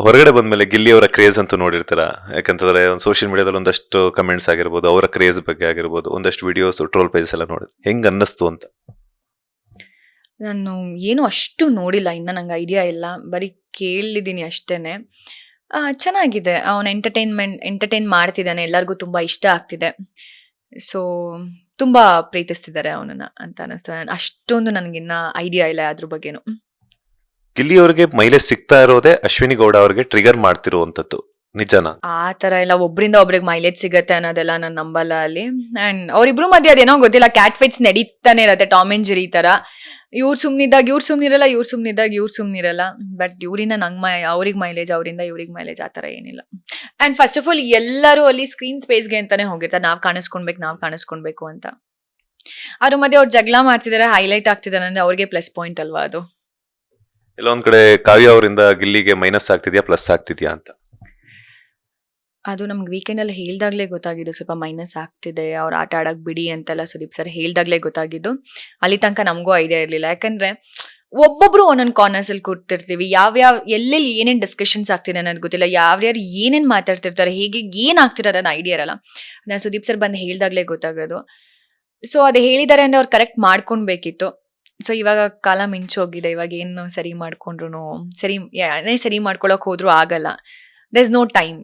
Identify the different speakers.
Speaker 1: ಹೊರಗಡೆ ಬಂದ್ಮೇಲೆ ಗಿಲ್ಲಿ ಅವರ ಕ್ರೇಜ್ ಅಂತೂ ನೋಡಿರ್ತೀರಾ. ಯಾಕಂತಂದ್ರೆ ಒಂದು ಸೋಷಿಯಲ್ ಮೀಡಿಯಾದಲ್ಲಿ ಒಂದಷ್ಟು ಕಮೆಂಟ್ಸ್ ಆಗಿರ್ಬೋದು, ಅವರ ಕ್ರೇಜ್ ಬಗ್ಗೆ ಆಗಿರ್ಬೋದು, ಒಂದಷ್ಟು ವಿಡಿಯೋಸ್ ಟ್ರೋಲ್ ಪೇಜಸ್ ಎಲ್ಲ ನೋಡಿ ಹೆಂಗ್ ಅನ್ನಿಸ್ತು ಅಂತ.
Speaker 2: ನಾನು ಏನು ಅಷ್ಟು ನೋಡಿಲ್ಲ, ಇನ್ನು ನಂಗೆ ಐಡಿಯಾ ಇಲ್ಲ, ಬರೀ ಕೇಳಿದ್ದೀನಿ ಅಷ್ಟೇನೆ. ಚೆನ್ನಾಗಿದೆ, ಅವನು ಎಂಟರ್ಟೈನ್ ಮಾಡ್ತಿದ್ದಾನೆ, ಎಲ್ಲರಿಗೂ ತುಂಬ ಇಷ್ಟ ಆಗ್ತಿದೆ. ಸೊ ತುಂಬ ಪ್ರೀತಿಸ್ತಿದ್ದಾರೆ ಅವನನ್ನ ಅಂತ ಅನ್ನಿಸ್ತು. ಅಷ್ಟೊಂದು ನನಗಿನ್ನ ಐಡಿಯಾ ಇಲ್ಲ ಅದ್ರ ಬಗ್ಗೆನು.
Speaker 1: ಗಿಲ್ಲಿ ಅವರಿಗೆ ಮೈಲೇಜ್ ಸಿಗ್ತಾ ಇರೋದೇ ಅಶ್ವಿನಿ ಗೌಡ ಅವರಿಗೆ ಟ್ರಿಗರ್ ಮಾಡ್ತಿರುವಂತದ್ದು ನಿಜನಾ?
Speaker 2: ಆ ಥರ ಎಲ್ಲ ಒಬ್ರಿಂದ ಒಬ್ರಿಗೆ ಮೈಲೇಜ್ ಸಿಗತ್ತೆ ಅನ್ನೋದೆಲ್ಲ ನಾನು ನಂಬಲ್ಲ ಅಲ್ಲಿ. ಆ್ಯಂಡ್ ಅವರಿಬ್ರು ಮಧ್ಯೆ ಅದೇನೋ ಗೊತ್ತಿಲ್ಲ, ಕ್ಯಾಟ್ ಫೈಟ್ಸ್ ನಡೀತಾನೆ ಇರತ್ತೆ, ಟಾಮ್ ಅಂಡ್ ಜೆರಿ ಥರ. ಇವ್ರು ಸುಮ್ಮನಿದ್ದಾಗ ಇವ್ರು ಸುಮ್ಮನಿರಲ್ಲ, ಇವ್ರು ಸುಮ್ಮನಿದ್ದಾಗ ಇವ್ರು ಸುಮ್ಮನಿರಲ್ಲ. ಬಟ್ ಇವರಿಂದ ನಂಗೆ ಅವ್ರಿಗೆ ಮೈಲೇಜ್, ಅವರಿಂದ ಇವ್ರಿಗೆ ಮೈಲೇಜ್, ಆ ಥರ ಏನಿಲ್ಲ. ಆ್ಯಂಡ್ ಫಸ್ಟ್ ಆಫ್ ಆಲ್ ಎಲ್ಲರೂ ಅಲ್ಲಿ ಸ್ಕ್ರೀನ್ ಸ್ಪೇಸ್ಗೆ ಅಂತಾನೆ ಹೋಗಿರ್ತಾರೆ, ನಾವು ಕಾಣಿಸ್ಕೊಳ್ಬೇಕು ಅಂತ. ಅದ್ರ ಮಧ್ಯೆ ಅವ್ರು ಜಗಳ ಮಾಡ್ತಿದ್ದಾರೆ, ಹೈಲೈಟ್ ಆಗ್ತಿದ್ದಾರೆ ಅಂದ್ರೆ ಅವ್ರಿಗೆ ಪ್ಲಸ್ ಪಾಯಿಂಟ್ ಅಲ್ವಾ ಅದು.
Speaker 1: ಎಲ್ಲೊಂದ್ ಕಡೆ ಕಾವ್ಯ ಅವರಿಂದ ಗಿಲ್ಲಿಗೆ ಮೈನಸ್ ಆಗ್ತಿದ್ಯಾ ಪ್ಲಸ್ ಆಗ್ತಿದ್ಯಾ ಅಂತ?
Speaker 2: ಅದು ನಮ್ಗೆ ವೀಕೆಂಡಲ್ಲಿ ಹೇಳ್ದಾಗಲೇ ಗೊತ್ತಾಗಿದ್ದು, ಸ್ವಲ್ಪ ಮೈನಸ್ ಆಗ್ತಿದೆ, ಅವ್ರು ಆಟ ಆಡೋಕೆ ಬಿಡಿ ಅಂತೆಲ್ಲ ಸುದೀಪ್ ಸರ್ ಹೇಳ್ದಾಗಲೇ ಗೊತ್ತಾಗಿದ್ದು. ಅಲ್ಲಿ ತನಕ ನಮಗೂ ಐಡಿಯಾ ಇರಲಿಲ್ಲ, ಯಾಕಂದರೆ ಒಬ್ಬೊಬ್ರು ಒಂದೊಂದು ಕಾರ್ನರ್ಸಲ್ಲಿ ಕೂರ್ತಿರ್ತೀವಿ, ಎಲ್ಲೆಲ್ಲಿ ಏನೇನು ಡಿಸ್ಕಷನ್ಸ್ ಆಗ್ತಿದೆ ಅನ್ನೋದು ಗೊತ್ತಿಲ್ಲ, ಯಾರ್ಯಾರು ಏನೇನು ಮಾತಾಡ್ತಿರ್ತಾರೆ, ಹೇಗೆ ಏನು ಆಗ್ತಿರೋದು ಅನ್ನೋ ಐಡಿಯಾ ಇರಲ್ಲ. ನಾನು ಸುದೀಪ್ ಸರ್ ಬಂದು ಹೇಳ್ದಾಗಲೇ ಗೊತ್ತಾಗೋದು. ಸೊ ಅದು ಹೇಳಿದ್ದಾರೆ ಅಂದರೆ ಅವ್ರು ಕರೆಕ್ಟ್ ಮಾಡ್ಕೊಳ್ಬೇಕಿತ್ತು. ಸೊ ಇವಾಗ ಕಾಲ ಮಿಂಚೋಗಿದೆ, ಇವಾಗ ಏನು ಸರಿ ಮಾಡ್ಕೊಂಡ್ರು ಸರಿ ಮಾಡ್ಕೊಳಕ್ಕೆ ಹೋದ್ರೂ ಆಗಲ್ಲ. There is no time.